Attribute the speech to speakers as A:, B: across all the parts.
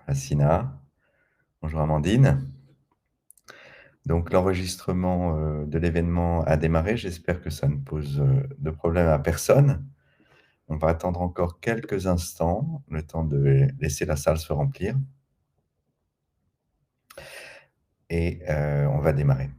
A: Assina. Bonjour Amandine. Donc l'enregistrement de l'événement a démarré. J'espère que ça ne pose de problème à personne. On va attendre encore quelques instants, le temps de laisser la salle se remplir. Et on va démarrer.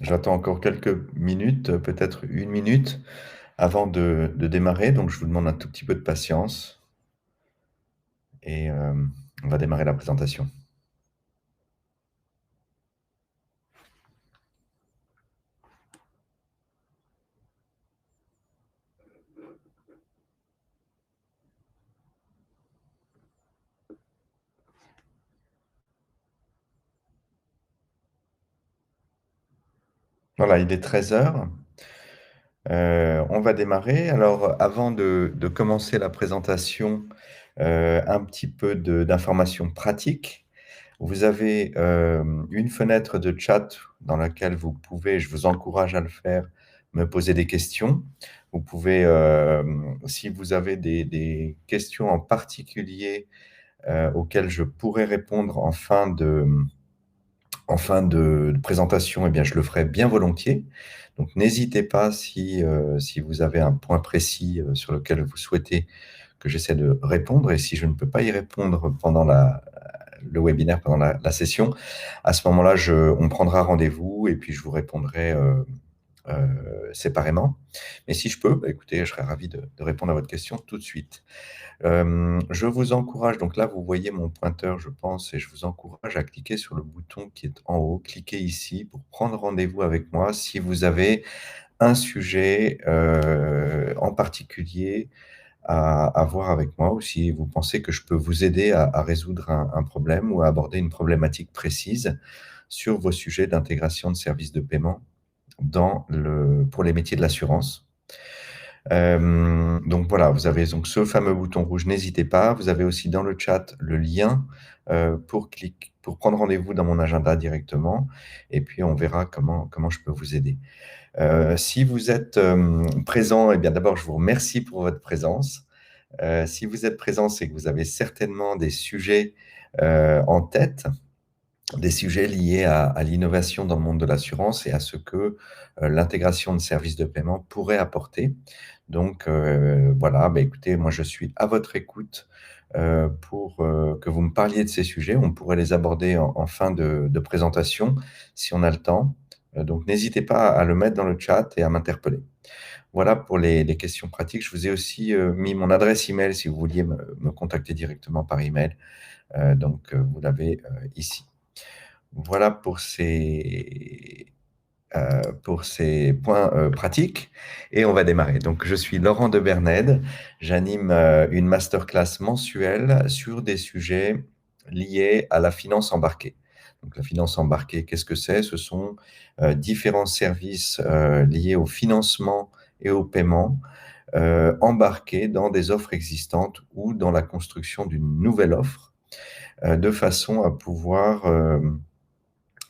A: J'attends encore quelques minutes, peut-être une minute, avant de démarrer. Donc je vous demande un tout petit peu de patience. Et on va démarrer la présentation. Voilà, il est 13 heures. On va démarrer. Alors, avant de commencer la présentation, un petit peu d'informations pratiques. Vous avez une fenêtre de chat dans laquelle vous pouvez, je vous encourage à le faire, me poser des questions. Vous pouvez, si vous avez des questions en particulier auxquelles je pourrais répondre en fin de présentation, eh bien, je le ferai bien volontiers. Donc, n'hésitez pas si vous avez un point précis sur lequel vous souhaitez que j'essaie de répondre. Et si je ne peux pas y répondre pendant le webinaire, pendant la session, à ce moment-là, on prendra rendez-vous et puis je vous répondrai séparément. Mais si je peux, bah, écoutez, je serai ravi de répondre à votre question tout de suite. Je vous encourage, donc là, vous voyez mon pointeur, je pense, et je vous encourage à cliquer sur le bouton qui est en haut. Cliquez ici pour prendre rendez-vous avec moi si vous avez un sujet en particulier à voir avec moi, ou si vous pensez que je peux vous aider à résoudre un problème ou à aborder une problématique précise sur vos sujets d'intégration de services de paiement pour les métiers de l'assurance. Donc voilà, vous avez donc ce fameux bouton rouge, n'hésitez pas. Vous avez aussi dans le chat le lien pour prendre rendez-vous dans mon agenda directement. Et puis, on verra comment je peux vous aider. Si vous êtes présent, eh bien d'abord, je vous remercie pour votre présence. Si vous êtes présent, c'est que vous avez certainement des sujets en tête, des sujets liés à l'innovation dans le monde de l'assurance et à ce que l'intégration de services de paiement pourrait apporter. Donc voilà, bah, écoutez, moi je suis à votre écoute pour que vous me parliez de ces sujets. On pourrait les aborder en fin de présentation si on a le temps. Donc n'hésitez pas à le mettre dans le chat et à m'interpeller. Voilà pour les questions pratiques. Je vous ai aussi mis mon adresse email si vous vouliez me contacter directement par email. Donc vous l'avez ici. Voilà pour ces points pratiques et on va démarrer. Donc, je suis Laurent de Bernède. J'anime une masterclass mensuelle sur des sujets liés à la finance embarquée. Donc, la finance embarquée, qu'est-ce que c'est? Ce sont différents services liés au financement et au paiement embarqués dans des offres existantes ou dans la construction d'une nouvelle offre de façon à pouvoir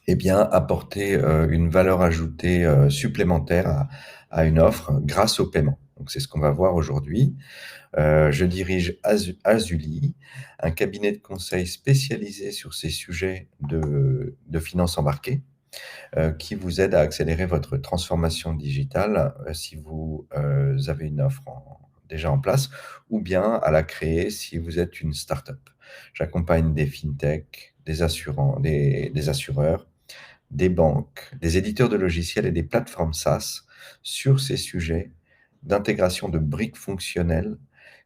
A: eh bien, apporter une valeur ajoutée supplémentaire à une offre grâce au paiement. Donc, c'est ce qu'on va voir aujourd'hui. Je dirige Azuli, un cabinet de conseil spécialisé sur ces sujets de finance embarquée, qui vous aide à accélérer votre transformation digitale si vous avez une offre déjà en place, ou bien à la créer si vous êtes une start-up. J'accompagne des fintechs, des assureurs, des banques, des éditeurs de logiciels et des plateformes SaaS sur ces sujets d'intégration de briques fonctionnelles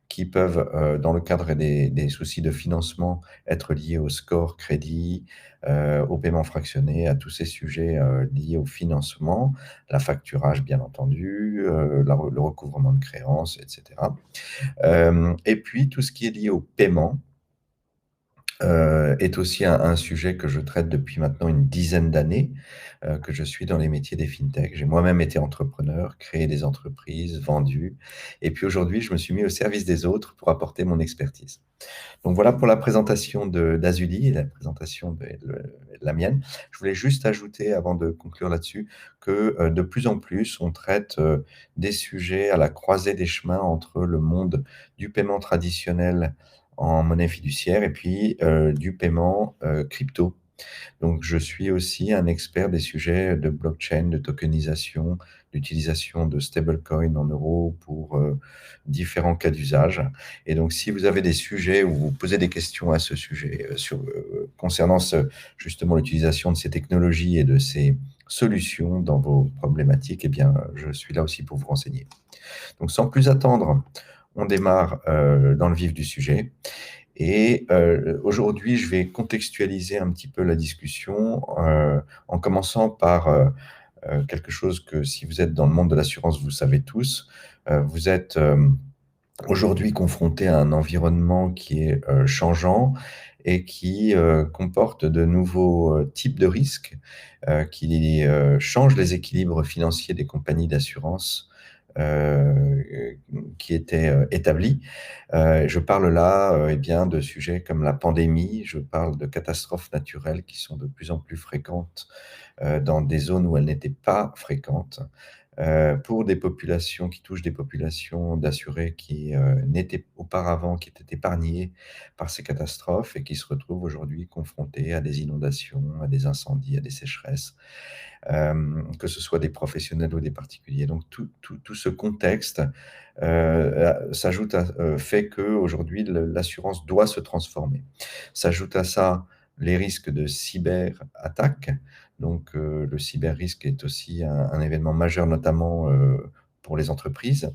A: qui peuvent, dans le cadre des soucis de financement, être liés au score crédit, au paiement fractionné, à tous ces sujets liés au financement, la facturage bien entendu, le recouvrement de créances, etc. Et puis tout ce qui est lié au paiement, est aussi un sujet que je traite depuis maintenant une dizaine d'années, que je suis dans les métiers des fintech. J'ai moi-même été entrepreneur, créé des entreprises, vendu et puis aujourd'hui, je me suis mis au service des autres pour apporter mon expertise. Donc voilà pour la présentation d'Azuli et la présentation de la mienne. Je voulais juste ajouter, avant de conclure là-dessus, que de plus en plus, on traite des sujets à la croisée des chemins entre le monde du paiement traditionnel en monnaie fiduciaire et puis du paiement crypto. Donc, je suis aussi un expert des sujets de blockchain, de tokenisation, d'utilisation de stablecoin en euros pour différents cas d'usage. Et donc, si vous avez des sujets ou vous posez des questions à ce sujet concernant justement l'utilisation de ces technologies et de ces solutions dans vos problématiques, eh bien, je suis là aussi pour vous renseigner. Donc, sans plus attendre, on démarre dans le vif du sujet. Et aujourd'hui, je vais contextualiser un petit peu la discussion en commençant par quelque chose que si vous êtes dans le monde de l'assurance, vous savez tous. Vous êtes aujourd'hui confronté à un environnement qui est changeant et qui comporte de nouveaux types de risques qui changent les équilibres financiers des compagnies d'assurance qui étaient établis. Je parle là eh bien, de sujets comme la pandémie, je parle de catastrophes naturelles qui sont de plus en plus fréquentes dans des zones où elles n'étaient pas fréquentes, pour des populations qui touchent des populations d'assurés qui n'étaient auparavant, qui étaient épargnées par ces catastrophes et qui se retrouvent aujourd'hui confrontées à des inondations, à des incendies, à des sécheresses, que ce soit des professionnels ou des particuliers. Donc tout ce contexte s'ajoute fait qu'aujourd'hui l'assurance doit se transformer. S'ajoute à ça les risques de cyberattaques. Donc le cyber-risque est aussi un événement majeur, notamment pour les entreprises.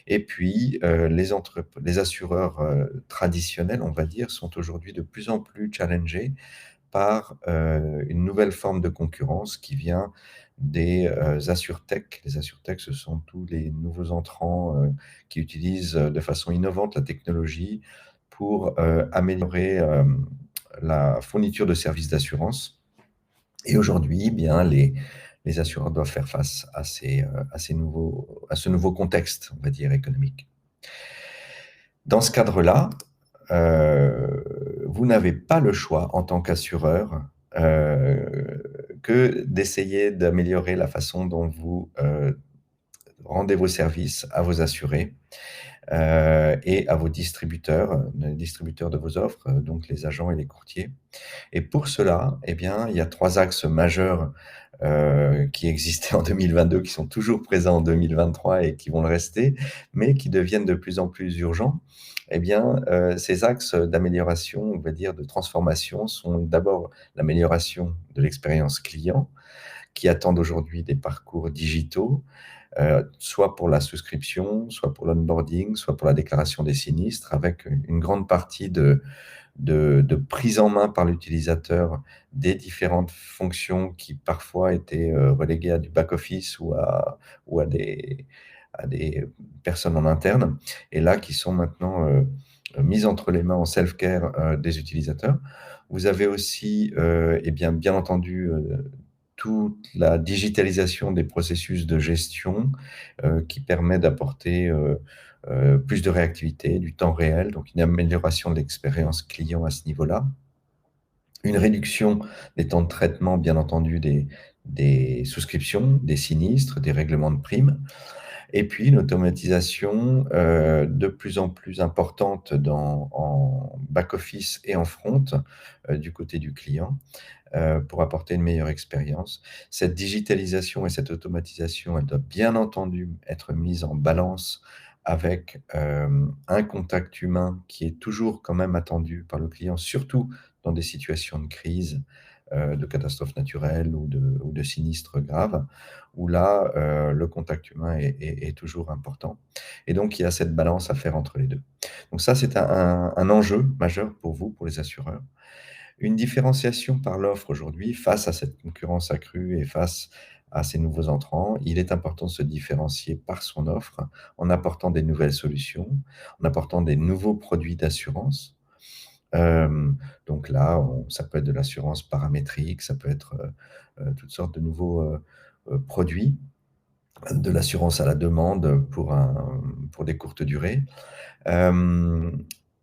A: Et puis, les assureurs traditionnels, on va dire, sont aujourd'hui de plus en plus challengés par une nouvelle forme de concurrence qui vient des assurtech. Les assurtech, ce sont tous les nouveaux entrants qui utilisent de façon innovante la technologie pour améliorer la fourniture de services d'assurance. Et aujourd'hui, eh bien, les assureurs doivent faire face à ce nouveau contexte, on va dire, économique. Dans ce cadre-là, vous n'avez pas le choix en tant qu'assureur que d'essayer d'améliorer la façon dont vous rendez vos services à vos assurés et à vos distributeurs, les distributeurs de vos offres, donc les agents et les courtiers. Et pour cela, eh bien, il y a 3 axes majeurs qui existaient en 2022, qui sont toujours présents en 2023 et qui vont le rester, mais qui deviennent de plus en plus urgents. Eh bien, ces axes d'amélioration, on va dire de transformation, sont d'abord l'amélioration de l'expérience client, qui attendent aujourd'hui des parcours digitaux, soit pour la souscription, soit pour l'onboarding, soit pour la déclaration des sinistres, avec une grande partie de prise en main par l'utilisateur des différentes fonctions qui parfois étaient reléguées à du back-office ou à des personnes en interne, et là qui sont maintenant mises entre les mains en self-care des utilisateurs. Vous avez aussi, eh bien entendu, toute la digitalisation des processus de gestion qui permet d'apporter plus de réactivité, du temps réel, donc une amélioration de l'expérience client à ce niveau-là. Une réduction des temps de traitement, bien entendu, des souscriptions, des sinistres, des règlements de primes. Et puis une automatisation de plus en plus importante en back-office et en front du côté du client pour apporter une meilleure expérience. Cette digitalisation et cette automatisation, elle doit bien entendu être mise en balance avec un contact humain qui est toujours quand même attendu par le client, surtout dans des situations de crise, de catastrophes naturelles ou de sinistres graves, où là, le contact humain est toujours important. Et donc, il y a cette balance à faire entre les deux. Donc ça, c'est un enjeu majeur pour vous, pour les assureurs. Une différenciation par l'offre aujourd'hui, face à cette concurrence accrue et face à ces nouveaux entrants, il est important de se différencier par son offre, en apportant des nouvelles solutions, en apportant des nouveaux produits d'assurance, Euh, donc là, ça peut être de l'assurance paramétrique, ça peut être toutes sortes de nouveaux produits, de l'assurance à la demande pour des courtes durées. Euh,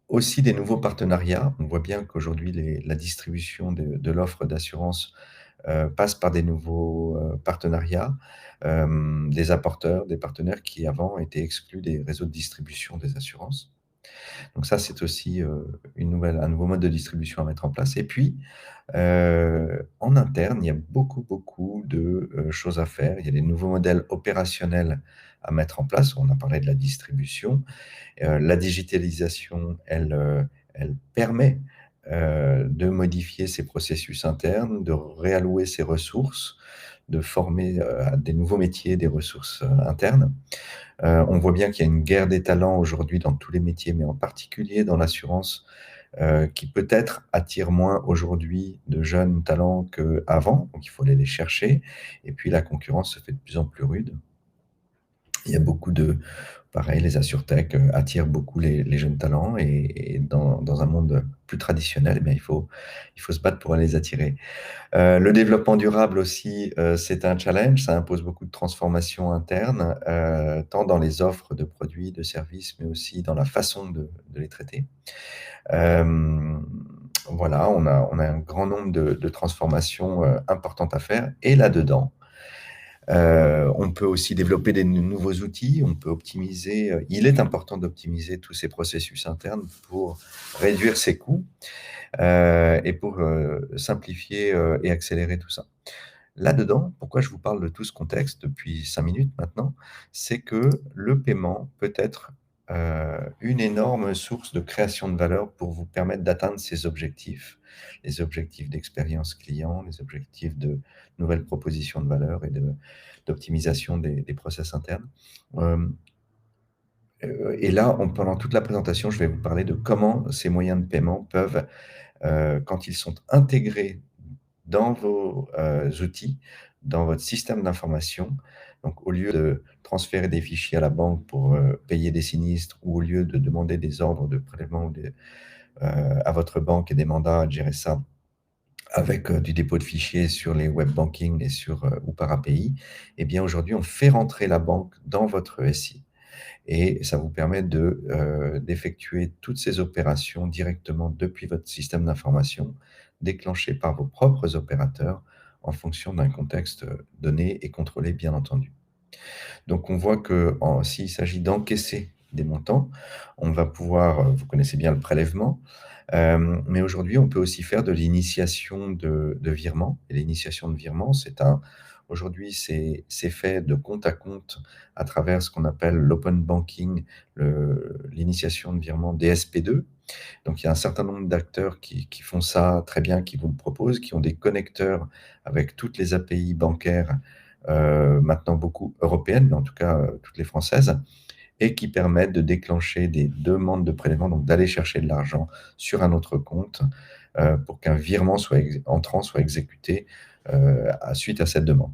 A: Aussi des nouveaux partenariats. On voit bien qu'aujourd'hui, la distribution de l'offre d'assurance passe par des nouveaux partenariats, des apporteurs, des partenaires qui avant étaient exclus des réseaux de distribution des assurances. Donc ça, c'est aussi un nouveau mode de distribution à mettre en place. Et puis, en interne, il y a beaucoup, beaucoup de choses à faire. Il y a des nouveaux modèles opérationnels à mettre en place. On a parlé de la distribution. La digitalisation, elle permet de modifier ces processus internes, de réallouer ses ressources, de former à des nouveaux métiers des ressources internes. On voit bien qu'il y a une guerre des talents aujourd'hui dans tous les métiers, mais en particulier dans l'assurance, qui peut-être attire moins aujourd'hui de jeunes talents qu'avant, donc il faut aller les chercher. Et puis la concurrence se fait de plus en plus rude. Il y a beaucoup pareil, les AssureTech attirent beaucoup les jeunes talents et dans un monde plus traditionnel, eh bien, il faut se battre pour les attirer. Le développement durable aussi, c'est un challenge. Ça impose beaucoup de transformations internes, tant dans les offres de produits, de services, mais aussi dans la façon de les traiter. Euh, voilà, on a un grand nombre de transformations importantes à faire. Et là-dedans, on peut aussi développer des nouveaux outils, on peut optimiser. Il est important d'optimiser tous ces processus internes pour réduire ses coûts et pour simplifier et accélérer tout ça. Là-dedans, pourquoi je vous parle de tout ce contexte depuis 5 minutes maintenant, c'est que le paiement peut être une énorme source de création de valeur pour vous permettre d'atteindre ces objectifs, les objectifs d'expérience client, les objectifs de nouvelles propositions de valeur et d'optimisation des process internes. Euh, et là, pendant toute la présentation, je vais vous parler de comment ces moyens de paiement peuvent, quand ils sont intégrés dans vos outils, dans votre système d'information. Donc, au lieu de transférer des fichiers à la banque pour payer des sinistres ou au lieu de demander des ordres de prélèvement à votre banque et des mandats à gérer ça avec du dépôt de fichiers sur les web banking et ou par API, eh bien aujourd'hui, on fait rentrer la banque dans votre SI et ça vous permet d'effectuer toutes ces opérations directement depuis votre système d'information, déclenchées par vos propres opérateurs en fonction d'un contexte donné et contrôlé, bien entendu. Donc, on voit que s'il s'agit d'encaisser des montants, on va pouvoir, vous connaissez bien le prélèvement, mais aujourd'hui, on peut aussi faire de l'initiation de virement. Et l'initiation de virement, aujourd'hui, c'est fait de compte à compte à travers ce qu'on appelle l'open banking, l'initiation de virement DSP2. Donc, il y a un certain nombre d'acteurs qui font ça très bien, qui vous le proposent, qui ont des connecteurs avec toutes les API bancaires, maintenant beaucoup européennes, mais en tout cas toutes les françaises, et qui permettent de déclencher des demandes de prélèvement, donc d'aller chercher de l'argent sur un autre compte pour qu'un virement entrant soit exécuté suite à cette demande.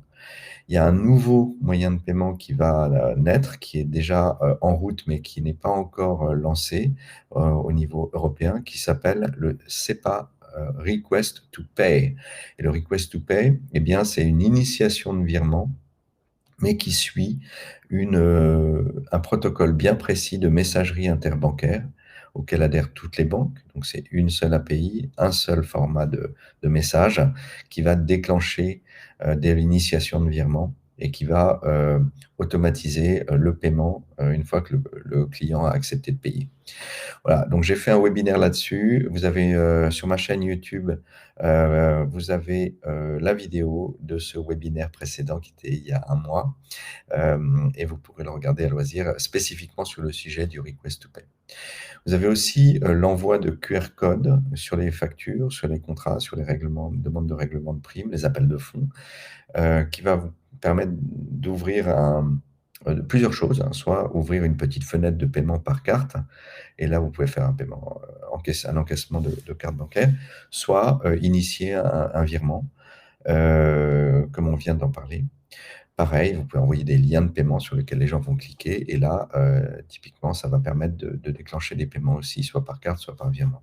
A: Il y a un nouveau moyen de paiement qui va naître, qui est déjà en route, mais qui n'est pas encore lancé au niveau européen, qui s'appelle le SEPA Request to Pay. Et le Request to Pay, eh bien, c'est une initiation de virement, mais qui suit un protocole bien précis de messagerie interbancaire auquel adhèrent toutes les banques. Donc, c'est une seule API, un seul format de message qui va déclencher dès l'initiation de virement et qui va automatiser le paiement une fois que le client a accepté de payer. Voilà, donc j'ai fait un webinaire là-dessus. Vous avez sur ma chaîne YouTube, vous avez la vidéo de ce webinaire précédent qui était il y a un mois. Et vous pourrez le regarder à loisir, spécifiquement sur le sujet du Request to Pay. Vous avez aussi l'envoi de QR codes sur les factures, sur les contrats, sur les demandes de règlement de primes, les appels de fonds, qui va vous permettre d'ouvrir plusieurs choses, hein, soit ouvrir une petite fenêtre de paiement par carte, et là vous pouvez faire un paiement, un encaissement de carte bancaire, soit initier un virement, comme on vient d'en parler. Pareil, vous pouvez envoyer des liens de paiement sur lesquels les gens vont cliquer. Et là, typiquement, ça va permettre de déclencher des paiements aussi, soit par carte, soit par virement.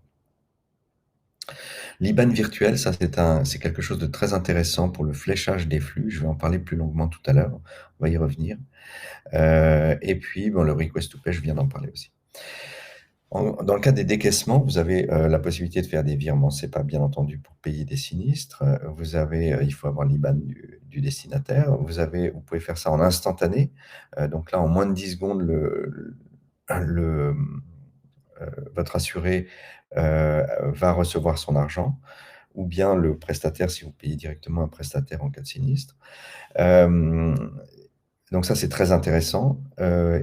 A: L'IBAN virtuel, ça c'est quelque chose de très intéressant pour le fléchage des flux. Je vais en parler plus longuement tout à l'heure, on va y revenir. Et puis, bon, le request to pay, je viens d'en parler aussi. Dans le cas des décaissements, vous avez la possibilité de faire des virements. C'est pas bien entendu pour payer des sinistres. Vous avez, il faut avoir l'IBAN du destinataire. Vous pouvez faire ça en instantané. Donc là, en moins de 10 secondes, le, votre assuré va recevoir son argent, ou bien le prestataire si vous payez directement un prestataire en cas de sinistre. Euh, donc ça, c'est très intéressant.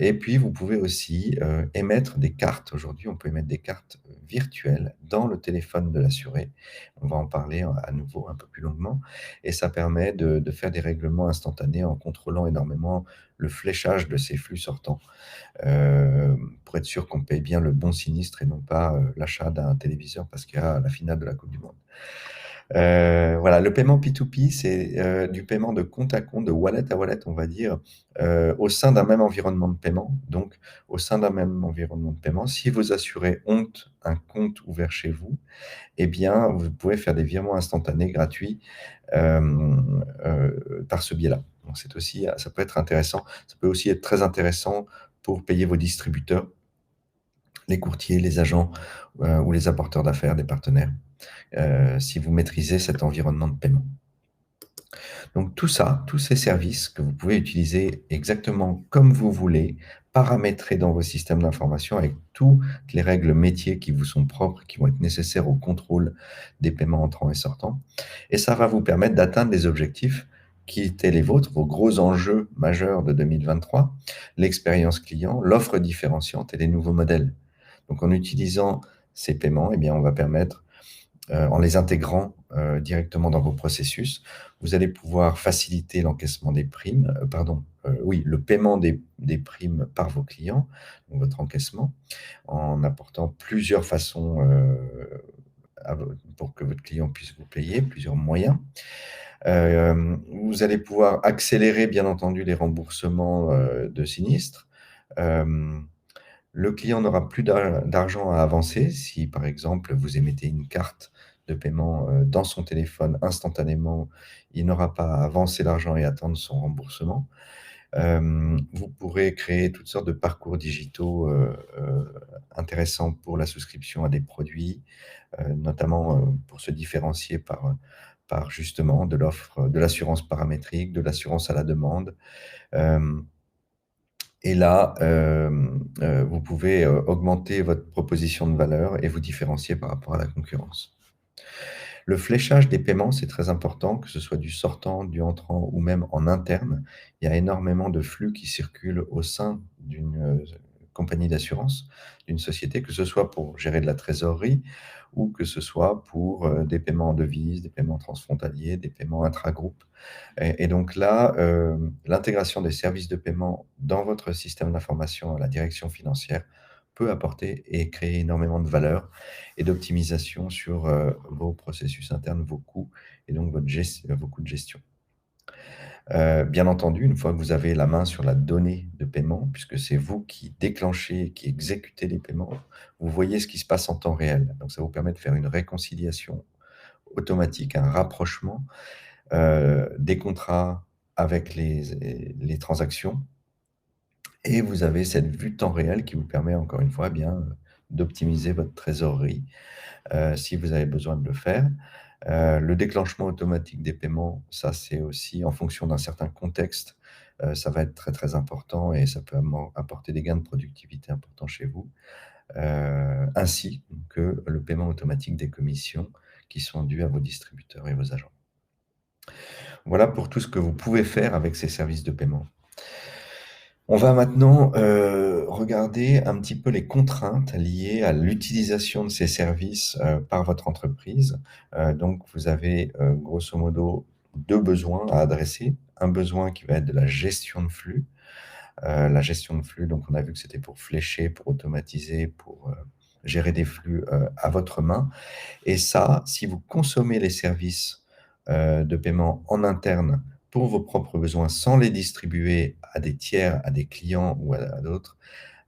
A: Et puis, vous pouvez aussi émettre des cartes. Aujourd'hui, on peut émettre des cartes virtuelles dans le téléphone de l'assuré. On va en parler à nouveau un peu plus longuement. Et ça permet de faire des règlements instantanés en contrôlant énormément le fléchage de ces flux sortants, pour être sûr qu'on paye bien le bon sinistre et non pas l'achat d'un téléviseur parce qu'il y a la finale de la Coupe du Monde. Voilà, le paiement P2P, c'est du paiement de compte à compte, de wallet à wallet, on va dire, au sein d'un même environnement de paiement. Donc, au sein d'un même environnement de paiement, si vos assurés ont un compte ouvert chez vous, eh bien, vous pouvez faire des virements instantanés gratuits par ce biais-là. Donc, c'est aussi, ça peut être intéressant. Ça peut aussi être très intéressant pour payer vos distributeurs, les courtiers, les agents ou les apporteurs d'affaires, des partenaires, si vous maîtrisez cet environnement de paiement. Donc tout ça, tous ces services que vous pouvez utiliser exactement comme vous voulez, paramétrer dans vos systèmes d'information avec toutes les règles métiers qui vous sont propres, qui vont être nécessaires au contrôle des paiements entrants et sortants. Et ça va vous permettre d'atteindre les objectifs qui étaient les vôtres, vos gros enjeux majeurs de 2023, l'expérience client, l'offre différenciante et les nouveaux modèles. Donc en utilisant ces paiements, eh bien, on va permettre en les intégrant directement dans vos processus, vous allez pouvoir faciliter l'encaissement des primes, oui, le paiement des primes par vos clients, donc votre encaissement, en apportant plusieurs façons pour que votre client puisse vous payer, plusieurs moyens. Vous allez pouvoir accélérer, bien entendu, les remboursements de sinistres. Euh, le client n'aura plus d'argent à avancer si, par exemple, vous émettez une carte de paiement dans son téléphone instantanément. Il n'aura pas à avancer l'argent et attendre son remboursement. Vous pourrez créer toutes sortes de parcours digitaux intéressants pour la souscription à des produits, notamment pour se différencier par justement de l'offre de l'assurance paramétrique, de l'assurance à la demande. Euh, et là, vous pouvez augmenter votre proposition de valeur et vous différencier par rapport à la concurrence. Le fléchage des paiements, c'est très important, que ce soit du sortant, du entrant ou même en interne. Il y a énormément de flux qui circulent au sein d'une compagnie d'assurance, d'une société, que ce soit pour gérer de la trésorerie ou que ce soit pour des paiements en devises, des paiements transfrontaliers, des paiements intra-groupes. Et donc là, l'intégration des services de paiement dans votre système d'information à la direction financière peut apporter et créer énormément de valeur et d'optimisation sur vos processus internes, vos coûts et donc vos coûts de gestion. Bien entendu, une fois que vous avez la main sur la donnée de paiement, puisque c'est vous qui déclenchez, qui exécutez les paiements, vous voyez ce qui se passe en temps réel. Donc ça vous permet de faire une réconciliation automatique, un rapprochement des contrats avec les transactions. Et vous avez cette vue de temps réel qui vous permet, encore une fois, bien, d'optimiser votre trésorerie si vous avez besoin de le faire. Le déclenchement automatique des paiements, ça c'est aussi en fonction d'un certain contexte, ça va être très très important et ça peut apporter des gains de productivité importants chez vous, ainsi que le paiement automatique des commissions qui sont dues à vos distributeurs et vos agents. Voilà pour tout ce que vous pouvez faire avec ces services de paiement. On va maintenant regarder un petit peu les contraintes liées à l'utilisation de ces services par votre entreprise. Donc, vous avez grosso modo deux besoins à adresser. Un besoin qui va être de la gestion de flux. La gestion de flux, donc on a vu que c'était pour flécher, pour automatiser, pour gérer des flux à votre main. Et ça, si vous consommez les services de paiement en interne pour vos propres besoins sans les distribuer à des tiers, à des clients ou à d'autres,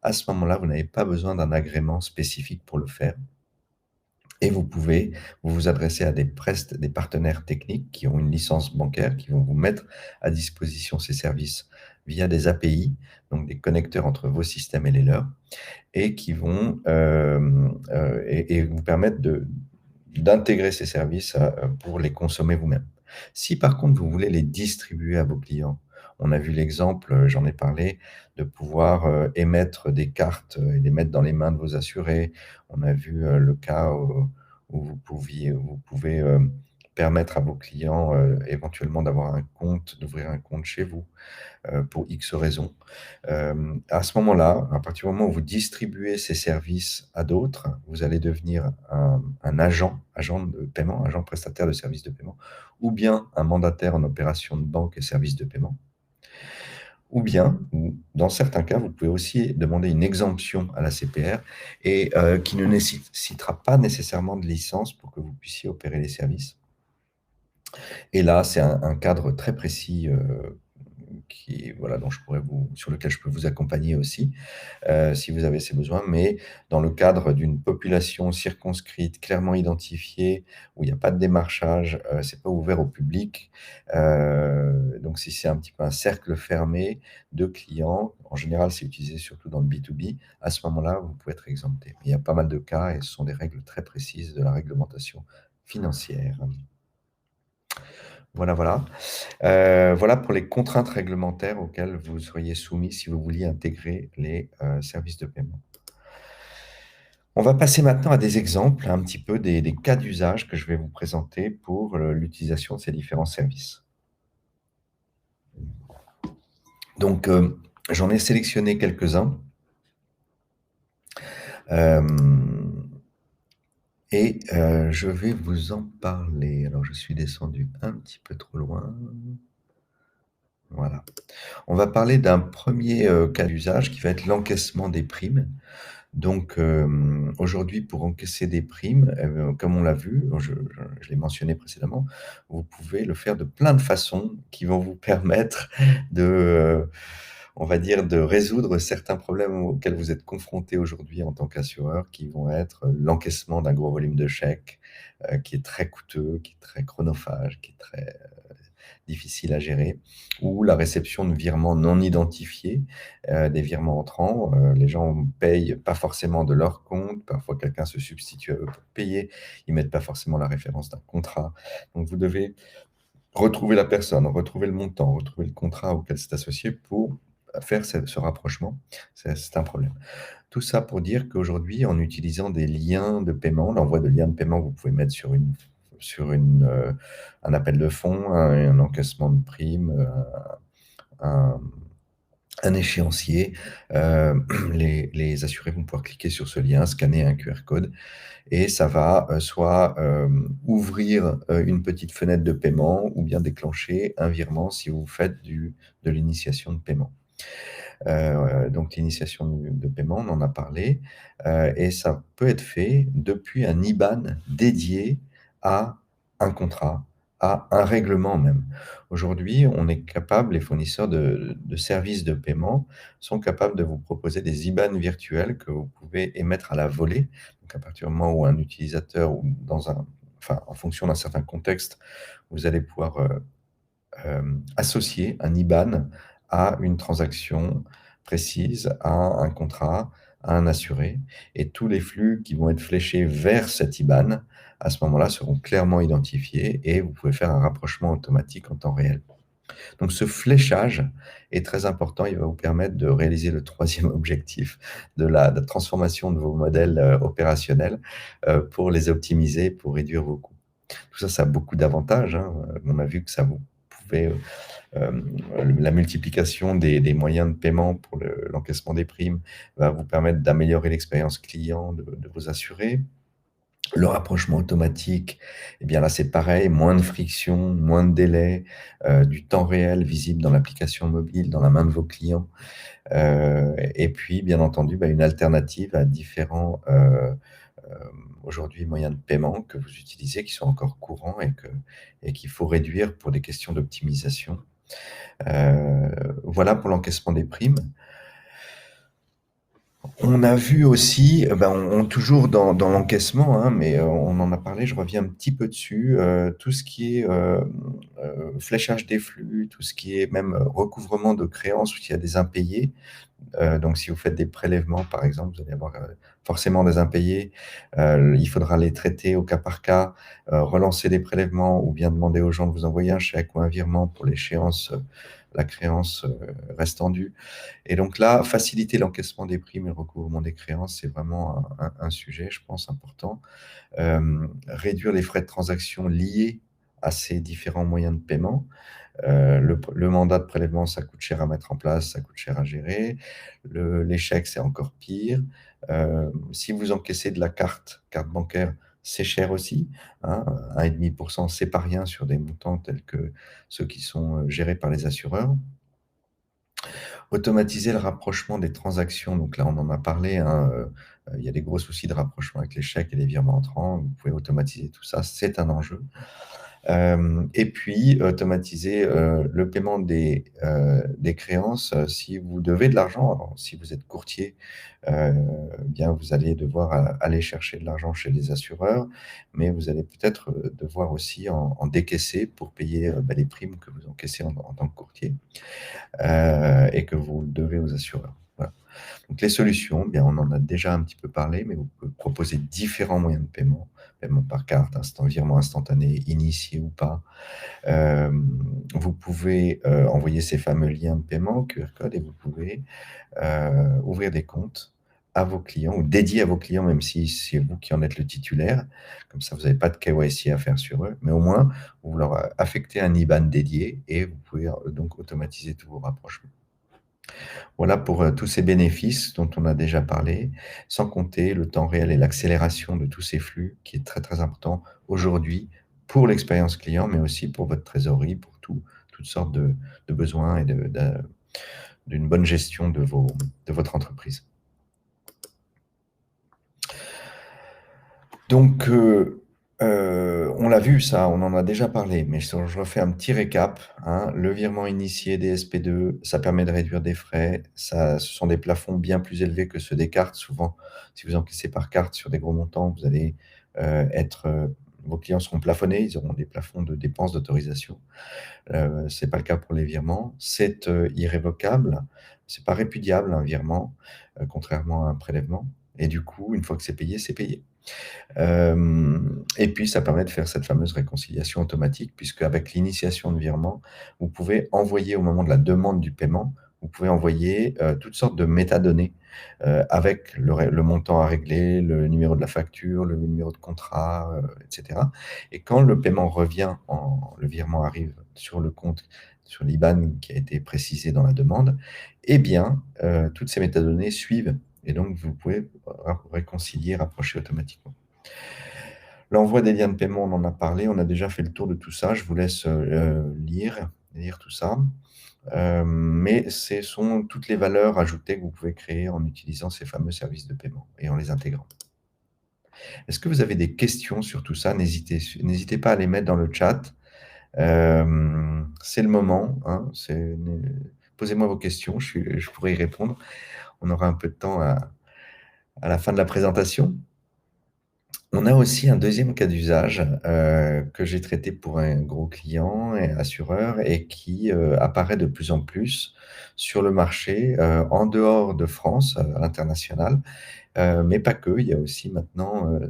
A: à ce moment-là, vous n'avez pas besoin d'un agrément spécifique pour le faire. Et vous pouvez vous adresser à des partenaires techniques qui ont une licence bancaire, qui vont vous mettre à disposition ces services via des API, donc des connecteurs entre vos systèmes et les leurs, et qui vont et vous permettre d'intégrer ces services pour les consommer vous-même. Si par contre vous voulez les distribuer à vos clients, on a vu l'exemple, j'en ai parlé, de pouvoir émettre des cartes et les mettre dans les mains de vos assurés. On a vu le cas où vous pouvez permettre à vos clients éventuellement d'avoir un compte, d'ouvrir un compte chez vous pour X raisons. À ce moment-là, à partir du moment où vous distribuez ces services à d'autres, vous allez devenir un agent de paiement, agent prestataire de services de paiement, ou bien un mandataire en opération de banque et services de paiement, ou bien, ou dans certains cas, vous pouvez aussi demander une exemption à la CPR et qui ne nécessitera pas nécessairement de licence pour que vous puissiez opérer les services. Et là, c'est un cadre très précis voilà, sur lequel je peux vous accompagner aussi, si vous avez ces besoins, mais dans le cadre d'une population circonscrite, clairement identifiée, où il n'y a pas de démarchage, c'est pas ouvert au public. Donc si c'est un petit peu un cercle fermé de clients, en général, c'est utilisé surtout dans le B2B, à ce moment-là, vous pouvez être exempté. Mais il y a pas mal de cas et ce sont des règles très précises de la réglementation financière. Voilà, voilà. Voilà pour les contraintes réglementaires auxquelles vous seriez soumis si vous vouliez intégrer les services de paiement. On va passer maintenant à des exemples, un petit peu des cas d'usage que je vais vous présenter pour l'utilisation de ces différents services. Donc, j'en ai sélectionné quelques-uns. Et je vais vous en parler. Alors, je suis descendu un petit peu trop loin. Voilà. On va parler d'un premier cas d'usage qui va être l'encaissement des primes. Donc, aujourd'hui, pour encaisser des primes, comme on l'a vu, je l'ai mentionné précédemment, vous pouvez le faire de plein de façons qui vont vous permettre de, on va dire, de résoudre certains problèmes auxquels vous êtes confrontés aujourd'hui en tant qu'assureur, qui vont être l'encaissement d'un gros volume de chèques, qui est très coûteux, qui est très chronophage, qui est très difficile à gérer, ou la réception de virements non identifiés, des virements entrants. Les gens payent pas forcément de leur compte, parfois quelqu'un se substitue à eux pour payer, ils mettent pas forcément la référence d'un contrat. Donc vous devez retrouver la personne, retrouver le montant, retrouver le contrat auquel c'est associé pour faire ce rapprochement. C'est un problème. Tout ça pour dire qu'aujourd'hui, en utilisant des liens de paiement, l'envoi de liens de paiement, vous pouvez mettre un appel de fonds, un encaissement de primes, un, un échéancier. Les assurés vont pouvoir cliquer sur ce lien, scanner un QR code, et ça va soit ouvrir une petite fenêtre de paiement ou bien déclencher un virement si vous faites de l'initiation de paiement. Donc l'initiation de paiement, on en a parlé, et ça peut être fait depuis un IBAN dédié à un contrat, à un règlement même. Aujourd'hui, on est capable, les fournisseurs de services de paiement sont capables de vous proposer des IBAN virtuels que vous pouvez émettre à la volée. Donc à partir du moment où un utilisateur ou enfin, en fonction d'un certain contexte, vous allez pouvoir associer un IBAN à une transaction précise, à un contrat, à un assuré. Et tous les flux qui vont être fléchés vers cet IBAN, à ce moment-là, seront clairement identifiés et vous pouvez faire un rapprochement automatique en temps réel. Donc ce fléchage est très important. Il va vous permettre de réaliser le troisième objectif de la transformation de vos modèles opérationnels pour les optimiser, pour réduire vos coûts. Tout ça, ça a beaucoup d'avantages, hein. On a vu que ça vous pouvait la multiplication des moyens de paiement pour l'encaissement des primes va vous permettre d'améliorer l'expérience client de vos assurés. Le rapprochement automatique, eh bien là, c'est pareil, moins de friction, moins de délai, du temps réel visible dans l'application mobile, dans la main de vos clients. Et puis, bien entendu, une alternative à différents, aujourd'hui, moyens de paiement que vous utilisez, qui sont encore courants et qu'il faut réduire pour des questions d'optimisation. Voilà pour l'encaissement des primes. On a vu aussi, ben, toujours dans l'encaissement, hein, mais on en a parlé, je reviens un petit peu dessus, tout ce qui est fléchage des flux, tout ce qui est même recouvrement de créances où il y a des impayés. Donc, si vous faites des prélèvements, par exemple, vous allez avoir forcément des impayés. Il faudra les traiter au cas par cas, relancer des prélèvements ou bien demander aux gens de vous envoyer un chèque ou un virement pour l'échéance, la créance restant due. Et donc là, faciliter l'encaissement des primes et le recouvrement des créances, c'est vraiment un sujet, je pense, important. Réduire les frais de transaction liés à ces différents moyens de paiement. Le mandat de prélèvement, ça coûte cher à mettre en place, ça coûte cher à gérer. L'échec, c'est encore pire. Si vous encaissez de la carte bancaire, c'est cher aussi, hein, 1,5%, c'est pas rien sur des montants tels que ceux qui sont gérés par les assureurs. Automatiser le rapprochement des transactions, donc là, on en a parlé, hein, il y a des gros soucis de rapprochement avec les chèques et les virements entrants. Vous pouvez automatiser tout ça, c'est un enjeu. Et puis automatiser le paiement des créances si vous devez de l'argent. Alors, si vous êtes courtier, bien vous allez devoir aller chercher de l'argent chez les assureurs, mais vous allez peut-être devoir aussi en décaisser pour payer les primes que vous encaissez en tant que courtier et que vous devez aux assureurs. Voilà. Donc les solutions, bien, on en a déjà un petit peu parlé, mais vous pouvez proposer différents moyens de paiement, paiement par carte, virement instantané, initié ou pas. Euh, Vous pouvez envoyer ces fameux liens de paiement, QR code, et vous pouvez ouvrir des comptes à vos clients ou dédiés à vos clients, même si c'est vous qui en êtes le titulaire. Comme ça, vous n'avez pas de KYC à faire sur eux, mais au moins, vous leur affectez un IBAN dédié et vous pouvez donc automatiser tous vos rapprochements. Voilà pour tous ces bénéfices dont on a déjà parlé, sans compter le temps réel et l'accélération de tous ces flux qui est très très important aujourd'hui pour l'expérience client, mais aussi pour votre trésorerie, pour toutes sortes de besoins et d'une bonne gestion de votre entreprise. Donc, on l'a vu ça, on en a déjà parlé, mais je refais un petit récap, hein. Le virement initié des SP2, ça permet de réduire des frais. Ce sont des plafonds bien plus élevés que ceux des cartes. Souvent, si vous encaissez par carte sur des gros montants, vous allez vos clients seront plafonnés, ils auront des plafonds de dépenses d'autorisation. Ce n'est pas le cas pour les virements. C'est irrévocable, c'est pas répudiable un virement, contrairement à un prélèvement. Et du coup, une fois que c'est payé, c'est payé. Et puis, ça permet de faire cette fameuse réconciliation automatique, puisque avec l'initiation de virement, vous pouvez envoyer au moment de la demande du paiement, vous pouvez envoyer toutes sortes de métadonnées avec le montant à régler, le numéro de la facture, le numéro de contrat, etc. Et quand le paiement revient, le virement arrive sur le compte, sur l'IBAN qui a été précisé dans la demande, eh bien, toutes ces métadonnées suivent. Et donc, vous pouvez réconcilier, rapprocher automatiquement. L'envoi des liens de paiement, on en a parlé, on a déjà fait le tour de tout ça. Je vous laisse lire tout ça. Mais ce sont toutes les valeurs ajoutées que vous pouvez créer en utilisant ces fameux services de paiement et en les intégrant. Est-ce que vous avez des questions sur tout ça? N'hésitez pas à les mettre dans le chat. C'est le moment, hein, posez-moi vos questions, je pourrai y répondre. On aura un peu de temps à la fin de la présentation. On a aussi un deuxième cas d'usage que j'ai traité pour un gros client et assureur et qui apparaît de plus en plus sur le marché en dehors de France, à l'international, mais pas que. Il y a aussi maintenant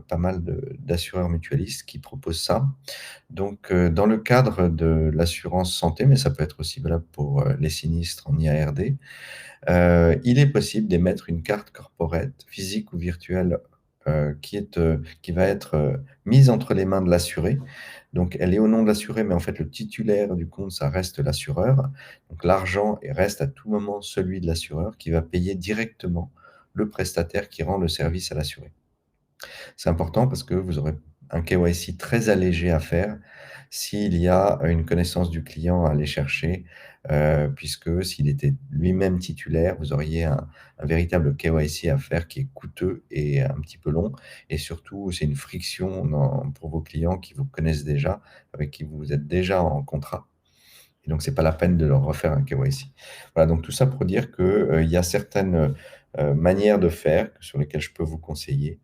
A: pas mal d'assureurs mutualistes qui proposent ça. Donc, dans le cadre de l'assurance santé, mais ça peut être aussi valable pour les sinistres en IARD, il est possible d'émettre une carte corporate, physique ou virtuelle, qui va être mise entre les mains de l'assuré. Donc, elle est au nom de l'assuré, mais en fait, le titulaire du compte, ça reste l'assureur. Donc, l'argent reste à tout moment celui de l'assureur qui va payer directement le prestataire qui rend le service à l'assuré. C'est important parce que vous aurez un KYC très allégé à faire s'il y a une connaissance du client à aller chercher, puisque s'il était lui-même titulaire, vous auriez un véritable KYC à faire qui est coûteux et un petit peu long. Et surtout, c'est une friction pour vos clients qui vous connaissent déjà, avec qui vous êtes déjà en contrat. Et donc, c'est pas la peine de leur refaire un KYC. Voilà, donc tout ça pour dire qu'il y a certaines manières de faire sur lesquelles je peux vous conseiller,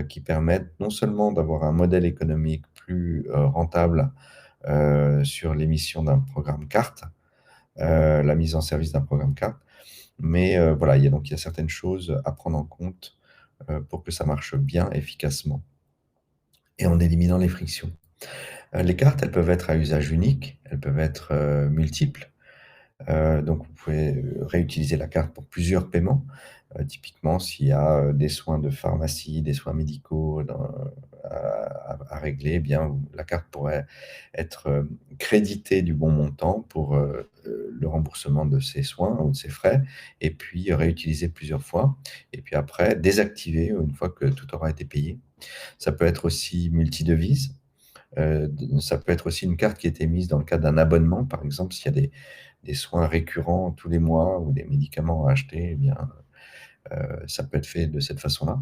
A: qui permettent non seulement d'avoir un modèle économique plus rentable sur l'émission d'un programme carte, la mise en service d'un programme carte, mais voilà, il y a certaines choses à prendre en compte pour que ça marche bien, efficacement, et en éliminant les frictions. Les cartes, elles peuvent être à usage unique, elles peuvent être multiples. Donc vous pouvez réutiliser la carte pour plusieurs paiements. Typiquement, s'il y a des soins de pharmacie, des soins médicaux à régler, eh bien, la carte pourrait être créditée du bon montant pour le remboursement de ces soins ou de ces frais, et puis réutilisée plusieurs fois, et puis après désactivée une fois que tout aura été payé. Ça peut être aussi multidevises. Ça peut être aussi une carte qui est émise dans le cadre d'un abonnement, par exemple, s'il y a des soins récurrents tous les mois ou des médicaments à acheter, eh bien, ça peut être fait de cette façon-là.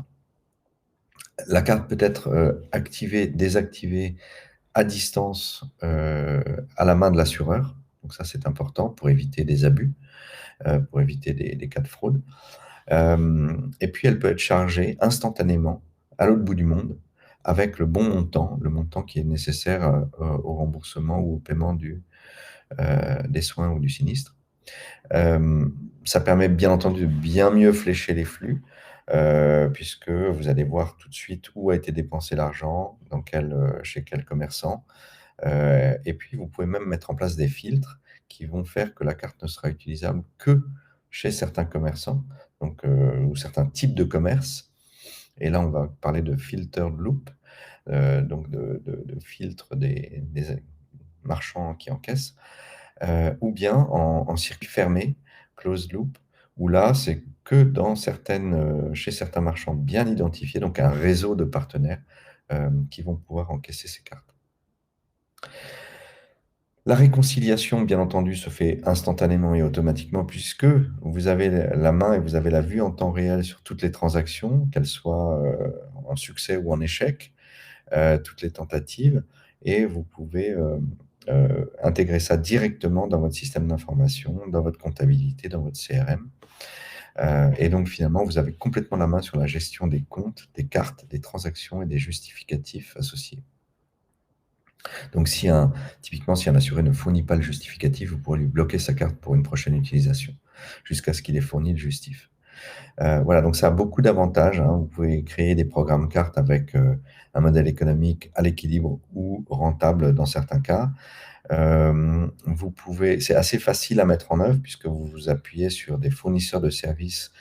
A: La carte peut être activée, désactivée à distance à la main de l'assureur. Donc ça, c'est important pour éviter des abus, pour éviter des cas de fraude. Et puis, elle peut être chargée instantanément à l'autre bout du monde avec le bon montant, le montant qui est nécessaire au remboursement ou au paiement des soins ou du sinistre. Ça permet bien entendu de bien mieux flécher les flux, puisque vous allez voir tout de suite où a été dépensé l'argent, chez quel commerçant. Et puis, vous pouvez même mettre en place des filtres qui vont faire que la carte ne sera utilisable que chez certains commerçants, ou certains types de commerce. Et là, on va parler de filtered loop, donc de filtre des marchands qui encaissent, ou bien en circuit fermé, closed loop, où là, c'est que chez certains marchands bien identifiés, donc un réseau de partenaires qui vont pouvoir encaisser ces cartes. La réconciliation, bien entendu, se fait instantanément et automatiquement puisque vous avez la main et vous avez la vue en temps réel sur toutes les transactions, qu'elles soient en succès ou en échec, toutes les tentatives, et vous pouvez intégrer ça directement dans votre système d'information, dans votre comptabilité, dans votre CRM. Et donc finalement, vous avez complètement la main sur la gestion des comptes, des cartes, des transactions et des justificatifs associés. Donc typiquement, si un assuré ne fournit pas le justificatif, vous pourrez lui bloquer sa carte pour une prochaine utilisation, jusqu'à ce qu'il ait fourni le justif. Voilà, donc ça a beaucoup d'avantages, hein. Vous pouvez créer des programmes cartes avec un modèle économique à l'équilibre ou rentable dans certains cas. C'est assez facile à mettre en œuvre puisque vous vous appuyez sur des fournisseurs de services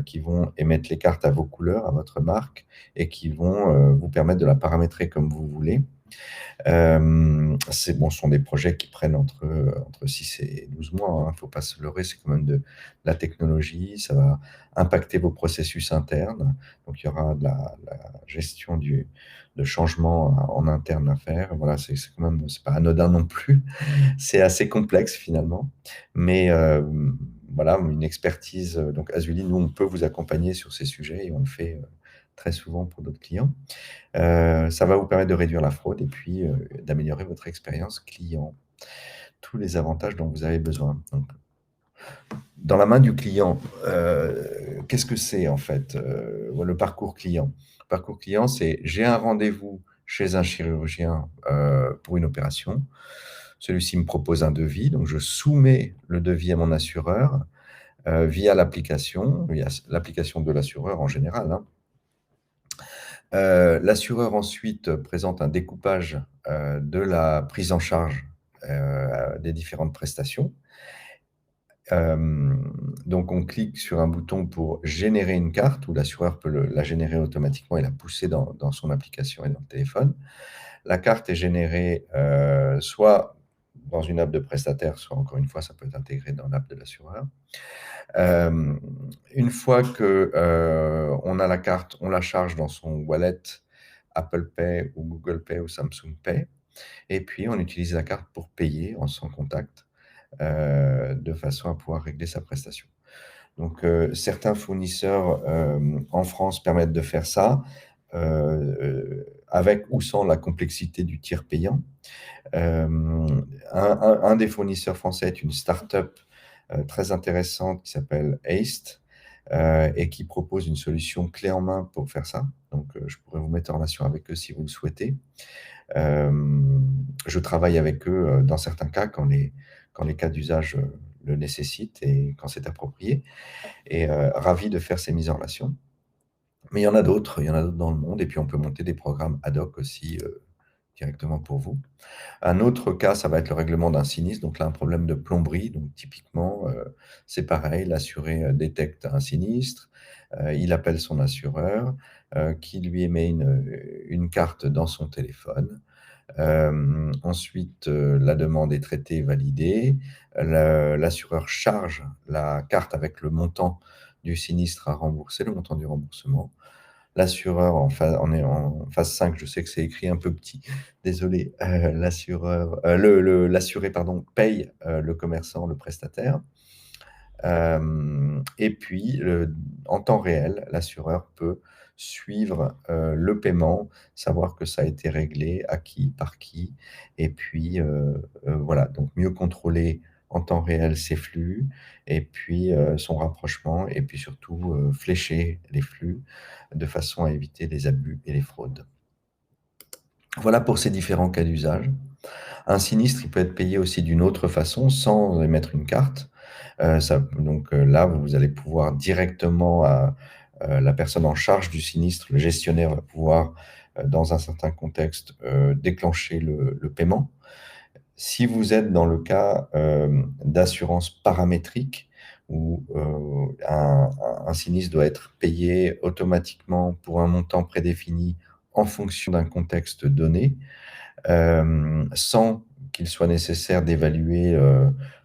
A: qui vont émettre les cartes à vos couleurs, à votre marque, et qui vont vous permettre de la paramétrer comme vous voulez. Ce sont des projets qui prennent entre 6 et 12 mois, hein. Faut pas se leurrer, c'est quand même de la technologie, ça va impacter vos processus internes. Donc il y aura de la gestion de changement en interne à faire. Voilà, c'est pas anodin non plus. C'est assez complexe finalement, mais voilà, une expertise, donc Azuli, nous, on peut vous accompagner sur ces sujets et on le fait très souvent pour d'autres clients. Ça va vous permettre de réduire la fraude et puis d'améliorer votre expérience client. Tous les avantages dont vous avez besoin. Donc, dans la main du client, qu'est-ce que c'est en fait le parcours client? Le parcours client, c'est j'ai un rendez-vous chez un chirurgien pour une opération. Celui-ci me propose un devis, donc je soumets le devis à mon assureur via l'application de l'assureur en général, hein. L'assureur ensuite présente un découpage de la prise en charge des différentes prestations. Donc on clique sur un bouton pour générer une carte où l'assureur peut la générer automatiquement et la pousser dans son application et dans le téléphone. La carte est générée soit dans une app de prestataire, soit encore une fois, ça peut être intégré dans l'app de l'assureur. Une fois qu'on a la carte, on la charge dans son wallet Apple Pay ou Google Pay ou Samsung Pay, et puis on utilise la carte pour payer sans contact, de façon à pouvoir régler sa prestation. Donc certains fournisseurs en France permettent de faire ça, avec ou sans la complexité du tiers payant. Un des fournisseurs français est une start-up très intéressante qui s'appelle Haste, et qui proposent une solution clé en main pour faire ça. Donc, je pourrais vous mettre en relation avec eux si vous le souhaitez. Je travaille avec eux dans certains cas quand les cas d'usage le nécessitent et quand c'est approprié. Et ravi de faire ces mises en relation. Mais il y en a d'autres dans le monde. Et puis, on peut monter des programmes ad hoc aussi directement pour vous. Un autre cas, ça va être le règlement d'un sinistre. Donc là, un problème de plomberie. Donc typiquement, c'est pareil, l'assuré détecte un sinistre, il appelle son assureur qui lui émet une carte dans son téléphone. Ensuite, la demande est traitée, validée. L'assureur charge la carte avec le montant du sinistre à rembourser, le montant du remboursement. L'assureur on est en phase 5, je sais que c'est écrit un peu petit, désolé, l'assuré pardon, paye le commerçant, le prestataire. Et puis, en temps réel, l'assureur peut suivre le paiement, savoir que ça a été réglé, à qui, par qui, et puis voilà, donc mieux contrôler en temps réel ses flux, et puis son rapprochement, et puis surtout flécher les flux de façon à éviter les abus et les fraudes. Voilà pour ces différents cas d'usage. Un sinistre, il peut être payé aussi d'une autre façon, sans émettre une carte. Donc là, vous allez pouvoir directement, la personne en charge du sinistre, le gestionnaire va pouvoir, dans un certain contexte, déclencher le paiement. Si vous êtes dans le cas d'assurance paramétrique, où un sinistre doit être payé automatiquement pour un montant prédéfini en fonction d'un contexte donné, sans qu'il soit nécessaire d'évaluer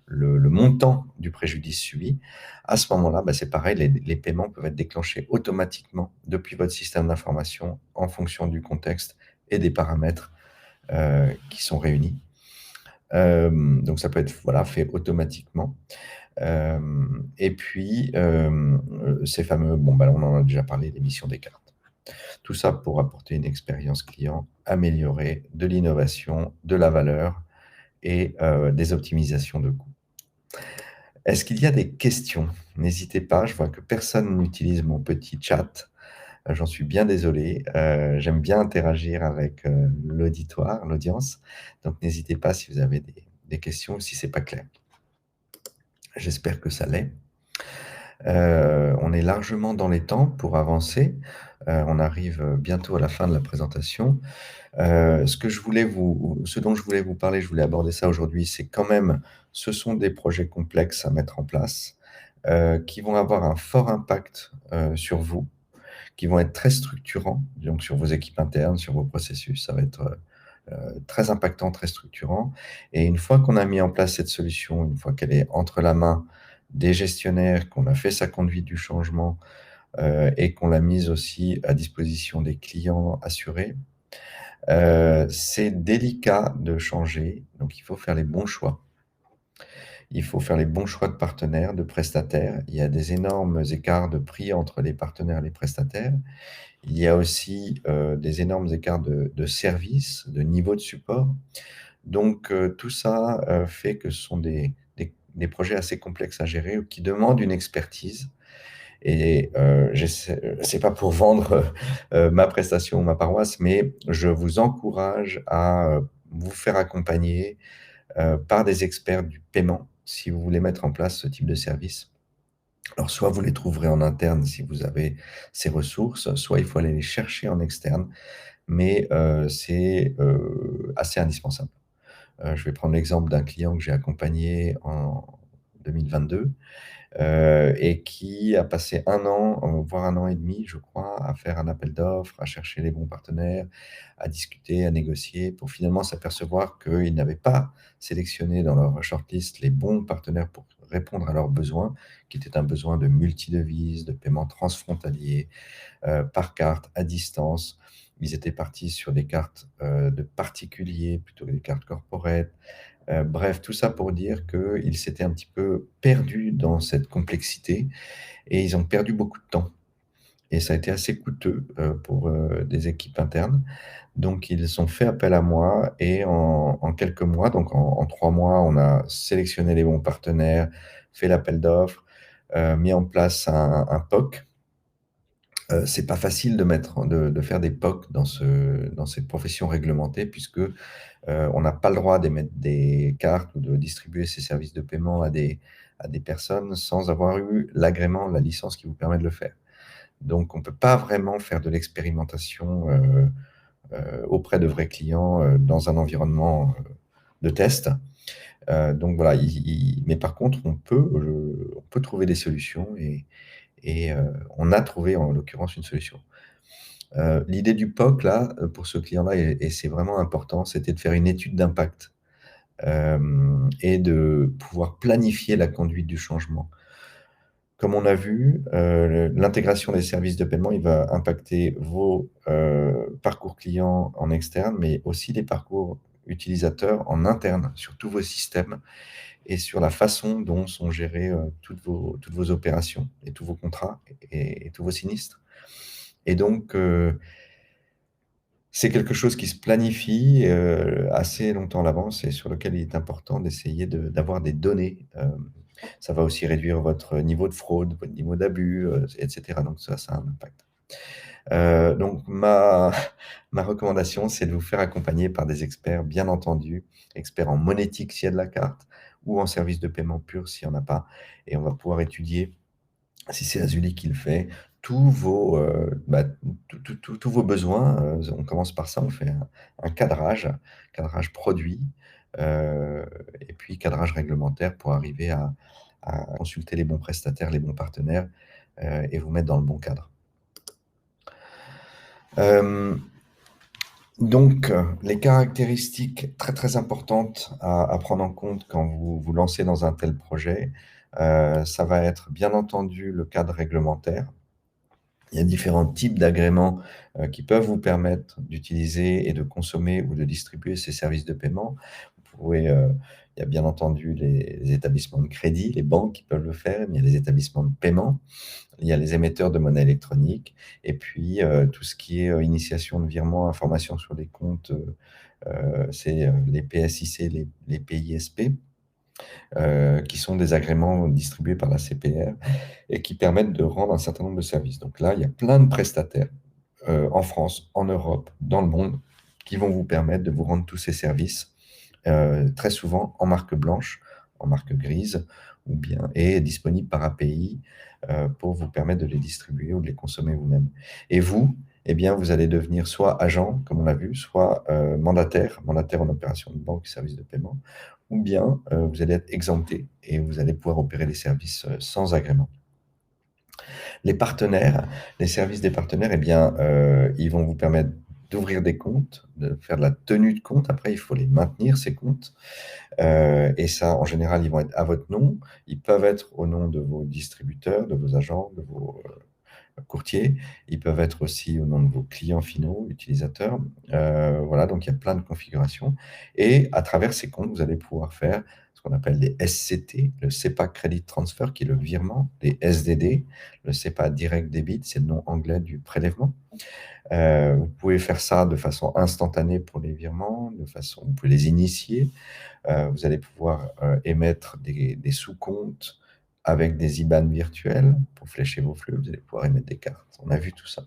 A: le montant du préjudice subi. À ce moment-là, c'est pareil, les paiements peuvent être déclenchés automatiquement depuis votre système d'information en fonction du contexte et des paramètres qui sont réunis. Donc ça peut être voilà, fait automatiquement. Et puis, ces fameux, on en a déjà parlé, l'émission des cartes. Tout ça pour apporter une expérience client améliorée, de l'innovation, de la valeur et des optimisations de coûts. Est-ce qu'il y a des questions? N'hésitez pas, je vois que personne n'utilise mon petit chat. J'en suis bien désolé. J'aime bien interagir avec l'auditoire, l'audience. Donc n'hésitez pas si vous avez des questions ou si c'est pas clair. J'espère que ça l'est. On est largement dans les temps pour avancer. On arrive bientôt à la fin de la présentation. Ce dont je voulais vous parler, je voulais aborder ça aujourd'hui, c'est quand même, ce sont des projets complexes à mettre en place, qui vont avoir un fort impact sur vous, qui vont être très structurants, donc sur vos équipes internes, sur vos processus. Ça va être très impactant, très structurant. Et une fois qu'on a mis en place cette solution, une fois qu'elle est entre la main des gestionnaires, qu'on a fait sa conduite du changement et qu'on l'a mise aussi à disposition des clients assurés, c'est délicat de changer, donc il faut faire les bons choix. Il faut faire les bons choix de partenaires, de prestataires. Il y a des énormes écarts de prix entre les partenaires et les prestataires. Il y a aussi des énormes écarts de services, de niveau de support. Donc tout ça fait que ce sont des projets assez complexes à gérer qui demandent une expertise. Et c'est pas pour vendre ma prestation ou ma paroisse, mais je vous encourage à vous faire accompagner par des experts du paiement si vous voulez mettre en place ce type de service. Alors, soit vous les trouverez en interne si vous avez ces ressources, soit il faut aller les chercher en externe, mais c'est assez indispensable. Je vais prendre l'exemple d'un client que j'ai accompagné en 2022 et qui a passé 1 an, voire 1 an et demi, je crois, à faire un appel d'offres, à chercher les bons partenaires, à discuter, à négocier, pour finalement s'apercevoir qu'ils n'avaient pas sélectionné dans leur shortlist les bons partenaires pour répondre à leurs besoins, qui étaient un besoin de multidevises, de paiement transfrontalier, par carte, à distance. Ils étaient partis sur des cartes de particuliers plutôt que des cartes corporate. Bref, tout ça pour dire qu'ils s'étaient un petit peu perdus dans cette complexité et ils ont perdu beaucoup de temps. Et ça a été assez coûteux pour des équipes internes. Donc, ils ont fait appel à moi et en quelques mois, donc en 3 mois, on a sélectionné les bons partenaires, fait l'appel d'offres, mis en place un POC. C'est pas facile de faire des POC dans cette profession réglementée puisque on n'a pas le droit d'émettre des cartes ou de distribuer ces services de paiement à des personnes sans avoir eu l'agrément, la licence qui vous permet de le faire. Donc, on ne peut pas vraiment faire de l'expérimentation auprès de vrais clients dans un environnement de test. Donc voilà, mais par contre, on peut trouver des solutions et on a trouvé en l'occurrence une solution. L'idée du POC, là, pour ce client-là, et c'est vraiment important, c'était de faire une étude d'impact et de pouvoir planifier la conduite du changement. Comme on a vu, l'intégration des services de paiement, il va impacter vos parcours clients en externe, mais aussi les parcours utilisateurs en interne sur tous vos systèmes et sur la façon dont sont gérées toutes vos opérations et tous vos contrats et tous vos sinistres. Et donc, c'est quelque chose qui se planifie assez longtemps à l'avance et sur lequel il est important d'essayer d'avoir des données. Ça va aussi réduire votre niveau de fraude, votre niveau d'abus, etc. Donc ça a un impact. Donc ma recommandation, c'est de vous faire accompagner par des experts, bien entendu, experts en monétique s'il y a de la carte ou en service de paiement pur s'il n'y en a pas. Et on va pouvoir étudier, si c'est Azuli qui le fait, tous vos, tous vos besoins. On commence par ça, on fait un cadrage produit, et puis cadrage réglementaire pour arriver à consulter les bons prestataires, les bons partenaires, et vous mettre dans le bon cadre. Donc, les caractéristiques très, très importantes à prendre en compte quand vous vous lancez dans un tel projet, ça va être bien entendu le cadre réglementaire. Il y a différents types d'agréments qui peuvent vous permettre d'utiliser et de consommer ou de distribuer ces services de paiement. Vous pouvez, il y a bien entendu les établissements de crédit, les banques qui peuvent le faire, mais il y a les établissements de paiement, il y a les émetteurs de monnaie électronique, et puis tout ce qui est initiation de virement, information sur les comptes, c'est les PSIC, les PISP, qui sont des agréments distribués par la CPR et qui permettent de rendre un certain nombre de services. Donc là, il y a plein de prestataires en France, en Europe, dans le monde, qui vont vous permettre de vous rendre tous ces services, très souvent en marque blanche, en marque grise, ou bien, et disponibles par API pour vous permettre de les distribuer ou de les consommer vous-même. Et vous, eh bien, vous allez devenir soit agent, comme on l'a vu, soit mandataire en opération de banque, service de paiement, ou bien vous allez être exempté et vous allez pouvoir opérer les services sans agrément. Les partenaires, les services des partenaires, eh bien, ils vont vous permettre d'ouvrir des comptes, de faire de la tenue de compte. Après, il faut les maintenir, ces comptes. Et ça, en général, ils vont être à votre nom. Ils peuvent être au nom de vos distributeurs, de vos agents, de vos courtiers. Ils peuvent être aussi au nom de vos clients finaux, utilisateurs. Voilà, donc il y a plein de configurations. Et à travers ces comptes, vous allez pouvoir faire ce qu'on appelle des SCT, le SEPA Credit Transfer, qui est le virement, des SDD, le SEPA Direct Debit, c'est le nom anglais du prélèvement. Vous pouvez faire ça de façon instantanée pour les virements, vous pouvez les initier. Vous allez pouvoir émettre des sous-comptes avec des IBAN virtuels pour flécher vos flux. Vous allez pouvoir émettre des cartes. On a vu tout ça.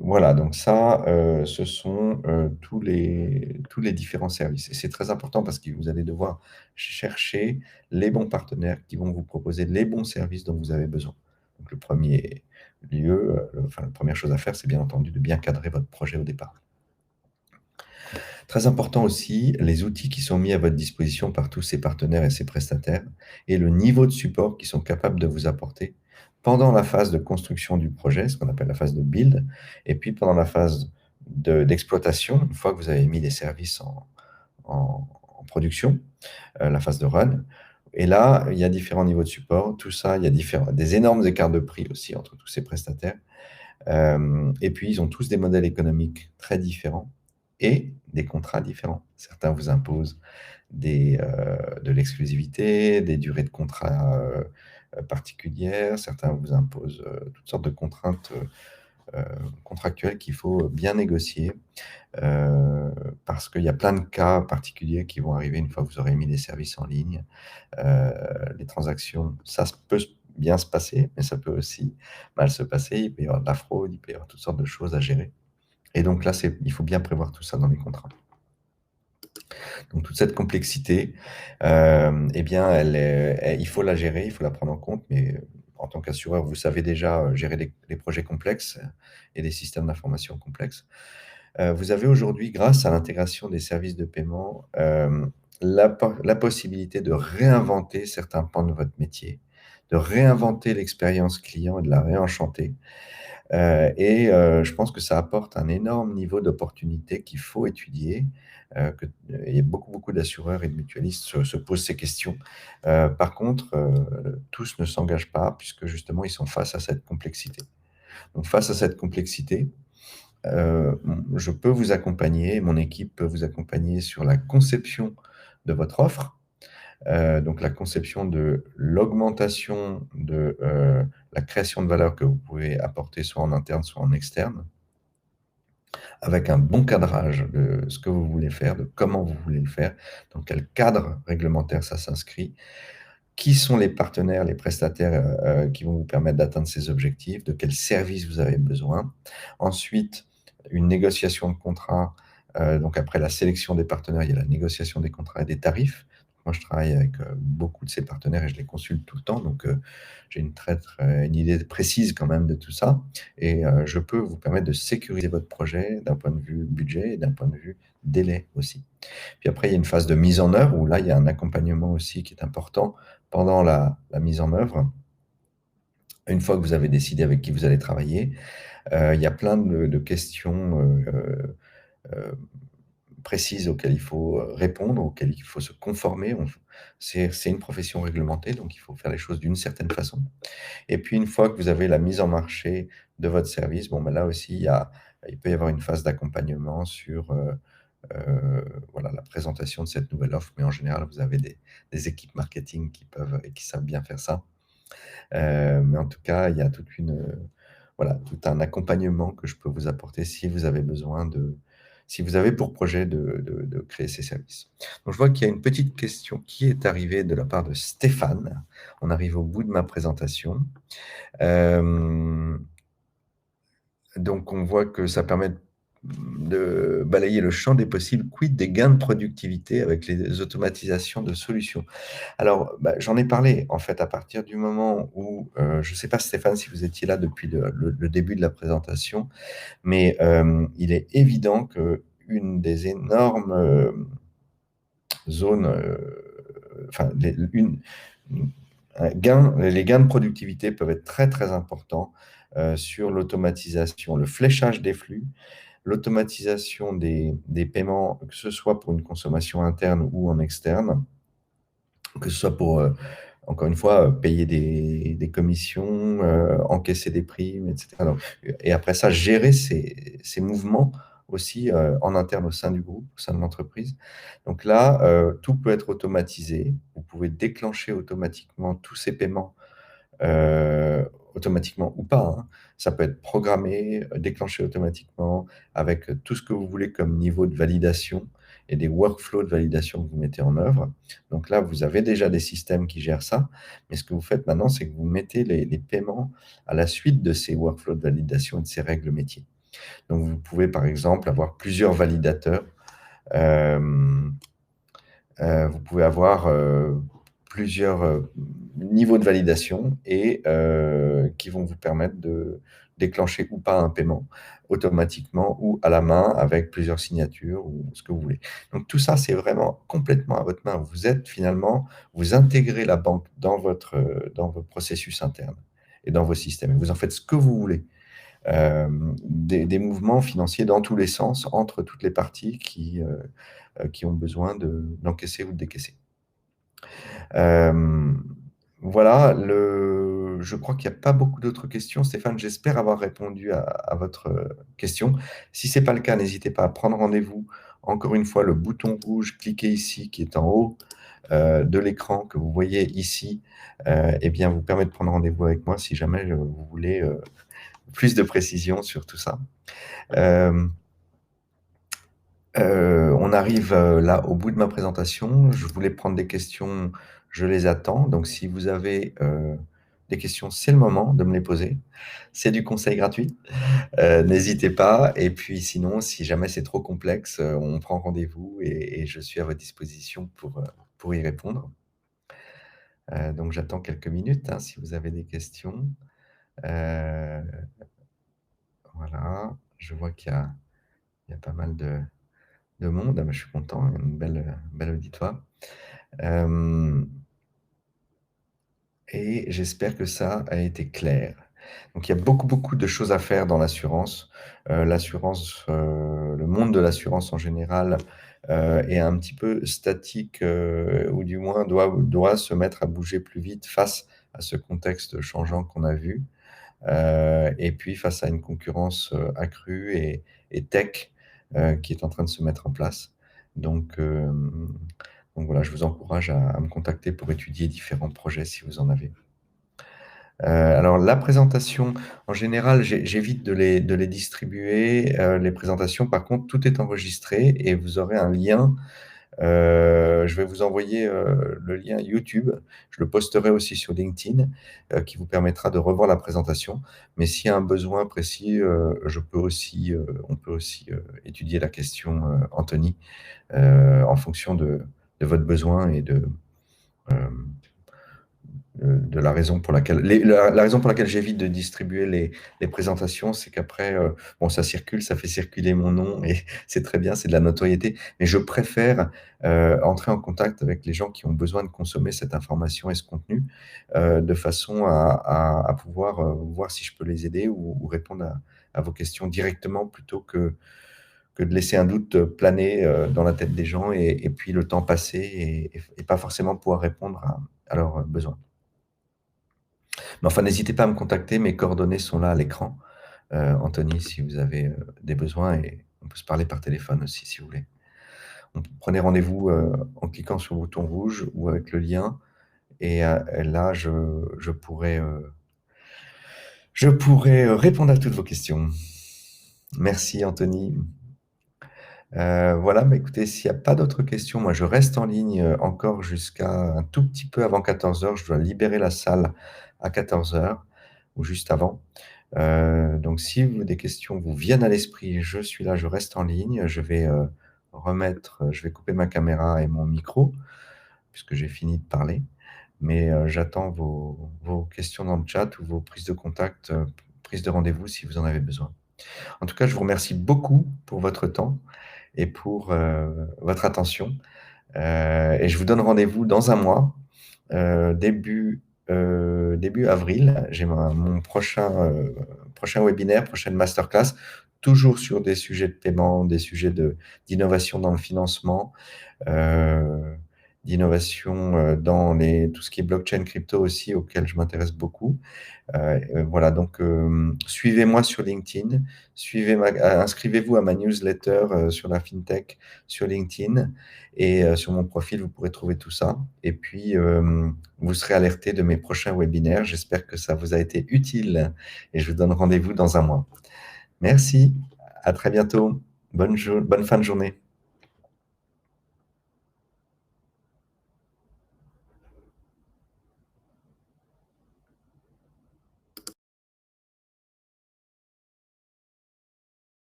A: Voilà, donc ça, ce sont tous les différents services. Et c'est très important parce que vous allez devoir chercher les bons partenaires qui vont vous proposer les bons services dont vous avez besoin. Donc le premier lieu, la première chose à faire, c'est bien entendu de bien cadrer votre projet au départ. Très important aussi, les outils qui sont mis à votre disposition par tous ces partenaires et ces prestataires et le niveau de support qu'ils sont capables de vous apporter pendant la phase de construction du projet, ce qu'on appelle la phase de build, et puis pendant la phase d'exploitation, une fois que vous avez mis les services en production, la phase de run. Et là, il y a différents niveaux de support. Tout ça, il y a des énormes écarts de prix aussi entre tous ces prestataires. Et puis, ils ont tous des modèles économiques très différents et des contrats différents. Certains vous imposent de l'exclusivité, des durées de contrat particulières. Certains vous imposent toutes sortes de contraintes contractuels qu'il faut bien négocier, euh, parce qu'il y a plein de cas particuliers qui vont arriver une fois que vous aurez mis les services en ligne. Les transactions, peut bien se passer, mais ça peut aussi mal se passer. Il peut y avoir de la fraude, il peut y avoir toutes sortes de choses à gérer. Et donc là, il faut bien prévoir tout ça dans les contrats. Donc toute cette complexité, eh bien, il faut la gérer, il faut la prendre en compte, mais en tant qu'assureur, vous savez déjà gérer les projets complexes et des systèmes d'information complexes. Vous avez aujourd'hui, grâce à l'intégration des services de paiement, la possibilité de réinventer certains pans de votre métier, de réinventer l'expérience client et de la réenchanter. Je pense que ça apporte un énorme niveau d'opportunité qu'il faut étudier. Il y a beaucoup d'assureurs et de mutualistes se posent ces questions. Par contre, tous ne s'engagent pas puisque justement, ils sont face à cette complexité. Donc, face à cette complexité, je peux vous accompagner, mon équipe peut vous accompagner sur la conception de votre offre, donc la conception de l'augmentation de la création de valeur que vous pouvez apporter soit en interne, soit en externe, avec un bon cadrage de ce que vous voulez faire, de comment vous voulez le faire, dans quel cadre réglementaire ça s'inscrit, qui sont les partenaires, les prestataires qui vont vous permettre d'atteindre ces objectifs, de quels services vous avez besoin. Ensuite, une négociation de contrat. Donc après la sélection des partenaires, il y a la négociation des contrats et des tarifs. Moi, je travaille avec beaucoup de ces partenaires et je les consulte tout le temps. Donc, j'ai une idée précise quand même de tout ça. Et je peux vous permettre de sécuriser votre projet d'un point de vue budget et d'un point de vue délai aussi. Puis après, il y a une phase de mise en œuvre où là, il y a un accompagnement aussi qui est important pendant la mise en œuvre. Une fois que vous avez décidé avec qui vous allez travailler, il y a plein de questions précises auxquelles il faut répondre, auxquelles il faut se conformer. C'est une profession réglementée, donc il faut faire les choses d'une certaine façon. Et puis, une fois que vous avez la mise en marché de votre service, bon, ben là aussi, il peut y avoir une phase d'accompagnement sur voilà, la présentation de cette nouvelle offre. Mais en général, vous avez des équipes marketing qui peuvent et qui savent bien faire ça. Mais en tout cas, il y a voilà, tout un accompagnement que je peux vous apporter si vous avez si vous avez pour projet de créer ces services. Donc, je vois qu'il y a une petite question qui est arrivée de la part de Stéphane. On arrive au bout de ma présentation. Donc, on voit que ça permet de balayer le champ des possibles. Quid des gains de productivité avec les automatisations de solutions? Alors, bah, j'en ai parlé, en fait, à partir du moment où, je ne sais pas, Stéphane, si vous étiez là depuis le début de la présentation, mais il est évident qu'une des énormes zones, enfin, les gains de productivité peuvent être très, très importants sur l'automatisation, le fléchage des flux, l'automatisation des paiements, que ce soit pour une consommation interne ou en externe, que ce soit pour, encore une fois, payer des commissions, encaisser des primes, etc. Et après ça, gérer ces mouvements aussi en interne au sein du groupe, au sein de l'entreprise. Donc là, tout peut être automatisé. Vous pouvez déclencher automatiquement tous ces paiements, euh, automatiquement ou pas, hein. Ça peut être programmé, déclenché automatiquement avec tout ce que vous voulez comme niveau de validation et des workflows de validation que vous mettez en œuvre. Donc là, vous avez déjà des systèmes qui gèrent ça, mais ce que vous faites maintenant, c'est que vous mettez les paiements à la suite de ces workflows de validation et de ces règles métiers. Donc vous pouvez par exemple avoir plusieurs validateurs. Euh, vous pouvez avoir plusieurs niveaux de validation et qui vont vous permettre de déclencher ou pas un paiement automatiquement ou à la main avec plusieurs signatures ou ce que vous voulez. Donc tout ça, c'est vraiment complètement à votre main. Vous intégrez la banque dans votre processus interne et dans vos systèmes. Vous en faites ce que vous voulez. Des mouvements financiers dans tous les sens entre toutes les parties qui ont besoin d'encaisser ou de décaisser. Voilà, je crois qu'il n'y a pas beaucoup d'autres questions. Stéphane, j'espère avoir répondu à votre question. Si ce n'est pas le cas, n'hésitez pas à prendre rendez-vous. Encore une fois, le bouton rouge, cliquez ici, qui est en haut de l'écran que vous voyez ici, eh bien, vous permet de prendre rendez-vous avec moi si jamais vous voulez plus de précision sur tout ça. Euh, on arrive là au bout de ma présentation. Je voulais prendre des questions, je les attends. Donc si vous avez des questions, c'est le moment de me les poser. C'est du conseil gratuit. N'hésitez pas. Et puis sinon, si jamais c'est trop complexe, on prend rendez-vous et je suis à votre disposition pour y répondre. Donc j'attends quelques minutes hein, si vous avez des questions. Euh, voilà, je vois il y a pas mal de monde. Ah, ben, je suis content, il y a une belle auditoire. Euh, et j'espère que ça a été clair. Donc il y a beaucoup de choses à faire dans l'assurance. L'assurance, le monde de l'assurance en général est un petit peu statique ou du moins doit se mettre à bouger plus vite face à ce contexte changeant qu'on a vu. Et puis face à une concurrence accrue et tech qui est en train de se mettre en place. Donc, euh, donc voilà, je vous encourage à me contacter pour étudier différents projets si vous en avez. Alors la présentation, en général, j'évite de les distribuer. Les présentations, par contre, tout est enregistré et vous aurez un lien. Je vais vous envoyer le lien YouTube. Je le posterai aussi sur LinkedIn qui vous permettra de revoir la présentation. Mais s'il y a un besoin précis, on peut aussi étudier la question, Anthony, en fonction de votre besoin et euh, de la raison pour laquelle, la raison pour laquelle j'évite de distribuer les présentations, c'est qu'après, bon, ça circule, ça fait circuler mon nom et c'est très bien, c'est de la notoriété, mais je préfère entrer en contact avec les gens qui ont besoin de consommer cette information et ce contenu de façon à pouvoir voir si je peux les aider ou répondre à vos questions directement plutôt que de laisser un doute planer dans la tête des gens et puis le temps passer et pas forcément pouvoir répondre à leurs besoins. Mais enfin, n'hésitez pas à me contacter, mes coordonnées sont là à l'écran. Anthony, si vous avez des besoins, et on peut se parler par téléphone aussi si vous voulez. Prenez rendez-vous en cliquant sur le bouton rouge ou avec le lien, et là, je pourrai répondre à toutes vos questions. Merci Anthony. Voilà, bah, écoutez, s'il n'y a pas d'autres questions, moi je reste en ligne encore jusqu'à un tout petit peu avant 14 heures. Je dois libérer la salle à 14 heures ou juste avant. Donc si des questions vous viennent à l'esprit, je suis là, je reste en ligne. Je vais couper ma caméra et mon micro puisque j'ai fini de parler. Mais j'attends vos questions dans le chat ou vos prises de contact, prises de rendez-vous si vous en avez besoin. En tout cas, je vous remercie beaucoup pour votre temps et pour votre attention. Et je vous donne rendez-vous dans un mois, début avril. J'ai mon prochain webinaire, prochaine masterclass, toujours sur des sujets de paiement, des sujets d'innovation dans le financement, euh, d'innovation dans tout ce qui est blockchain crypto aussi, auquel je m'intéresse beaucoup. Voilà, donc suivez-moi sur LinkedIn, inscrivez-vous à ma newsletter sur la FinTech sur LinkedIn et sur mon profil, vous pourrez trouver tout ça. Et puis, vous serez alerté de mes prochains webinaires. J'espère que ça vous a été utile et je vous donne rendez-vous dans un mois. Merci, à très bientôt. Bonne fin de journée.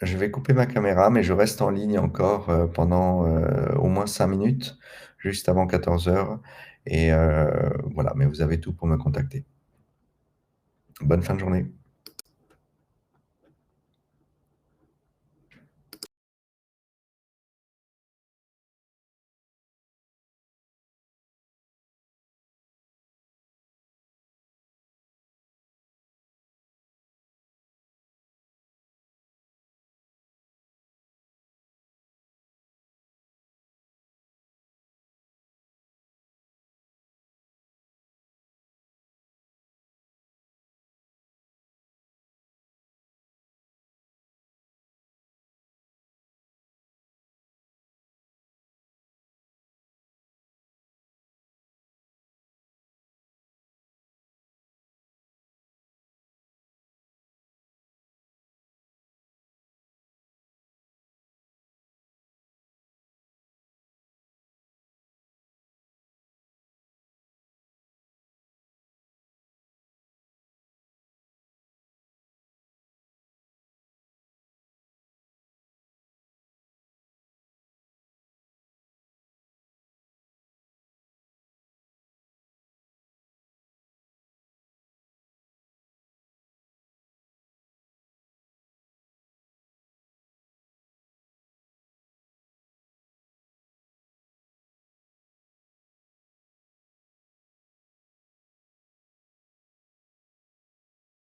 A: Je vais couper ma caméra, mais je reste en ligne encore pendant au moins 5 minutes, juste avant 14 heures. Et voilà, mais vous avez tout pour me contacter. Bonne fin de journée.